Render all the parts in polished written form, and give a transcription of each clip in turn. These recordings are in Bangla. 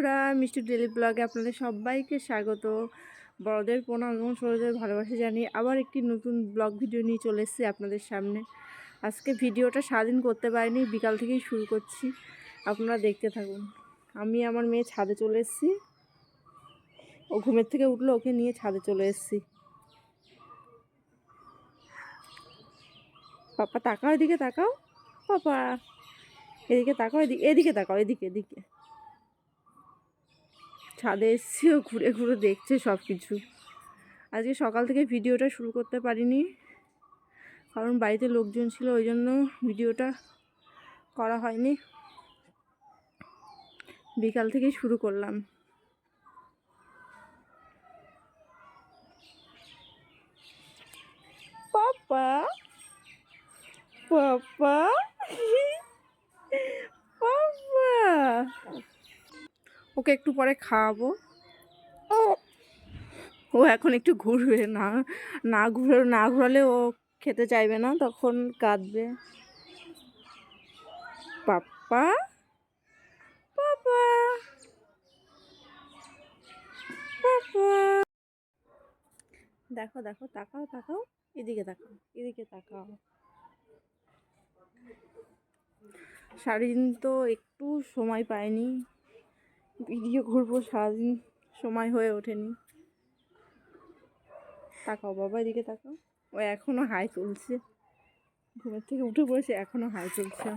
বন্ধুরা, মিষ্টি ডেলি ব্লগে আপনাদের সবাইকে স্বাগত। বড়দের প্রণাম এবং ছোটদের ভালোবাসা জানিয়ে আবার একটি নতুন ব্লগ ভিডিও নিয়ে চলে এসেছি আপনাদের সামনে। আজকে ভিডিওটা সারাদিন করতে পারিনি, বিকাল থেকেই শুরু করছি, আপনারা দেখতে থাকুন। আমি আমার মেয়ে ছাদে চলে এসেছি, ও ঘুমের থেকে উঠলো, ওকে নিয়ে ছাদে চলে এসেছি। পাপা তাকাও, এদিকে তাকাও, পাপা এদিকে তাকাও, এদিকে তাকাও, এদিকে এদিকে। ছাদে এসেছি, ও ঘুরে ঘুরে দেখছে সব কিছু। আজকে সকাল থেকে ভিডিওটা শুরু করতে পারিনি, কারণ বাড়িতে লোকজন ছিল, ওই জন্য ভিডিওটা করা হয়নি। বিকাল থেকেই শুরু করলাম। পাপা পাপা পাপা, ওকে একটু পরে খাওয়াবো। ও এখন একটু ঘুরবে, না ঘোরালে ও খেতে চাইবে না, তখন কাঁদবে। পাপা পাপা পাপা, দেখো দেখো, তাকাও তাকাও, এদিকে তাকাও, এদিকে তাকাও। সারাদিন তো একটু সময় পাইনি, ভিডিও করবো, সারাদিন সময় হয়ে ওঠেনি। তাকাও বাবা, এদিকে তাকাও। ও এখনো হাই তুলছে, ঘুমের থেকে উঠে পড়েছে, এখনো হাই তুলছে।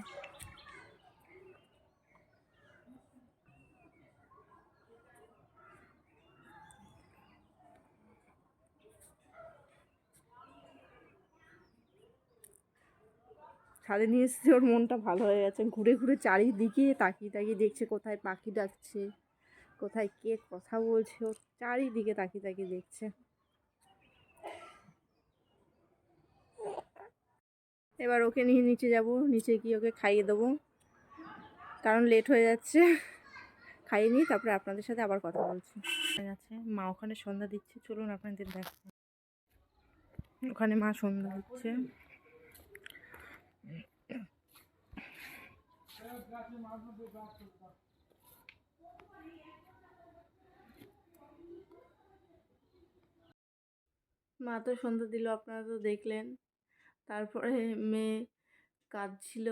ছাদে নিয়ে এসেছে, ওর মনটা ভালো হয়ে গেছে, ঘুরে ঘুরে চারিদিকে তাকিয়ে তাকিয়ে দেখছে কোথায় পাখি ডাকছে, কোথায় কে কথা বলছে, ও চারিদিকে তাকিয়ে তাকিয়ে দেখছে। এবার ওকে নিয়ে নিচে যাব, নিচে গিয়ে ওকে খাইয়ে দেবো, কারণ লেট হয়ে যাচ্ছে। খাইয়ে নিই, তারপরে আপনাদের সাথে আবার কথা বলছি। আছে মা ওখানে সন্ধ্যা দিচ্ছে, চলুন আপনাদের দেখো। ওখানে মা সন্ধ্যা দিচ্ছে। মা তো সন্ধ্যা দিল, আপনারা তো দেখলেন। তারপরে মেয়ে কাঁদছিল,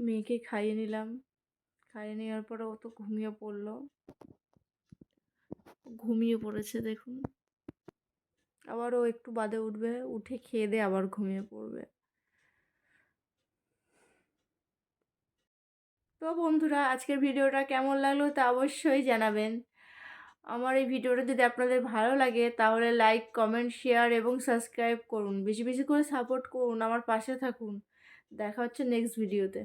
মেয়েকে খাইয়ে নিলাম। খাইয়ে নেওয়ার পরে ও তো ঘুমিয়ে পড়েছে দেখুন। আবার ও একটু বাদে উঠবে, উঠে খেয়ে দিয়ে আবার ঘুমিয়ে পড়বে। তো বন্ধুরা, আজকের ভিডিওটা কেমন লাগলো তা অবশ্যই জানাবেন। আমার এই ভিডিওটা যদি আপনাদের ভালো লাগে তাহলে লাইক, কমেন্ট, শেয়ার এবং সাবস্ক্রাইব করুন। বেশি বেশি করে সাপোর্ট করুন, আমার পাশে থাকুন। দেখা হচ্ছে নেক্সট ভিডিওতে।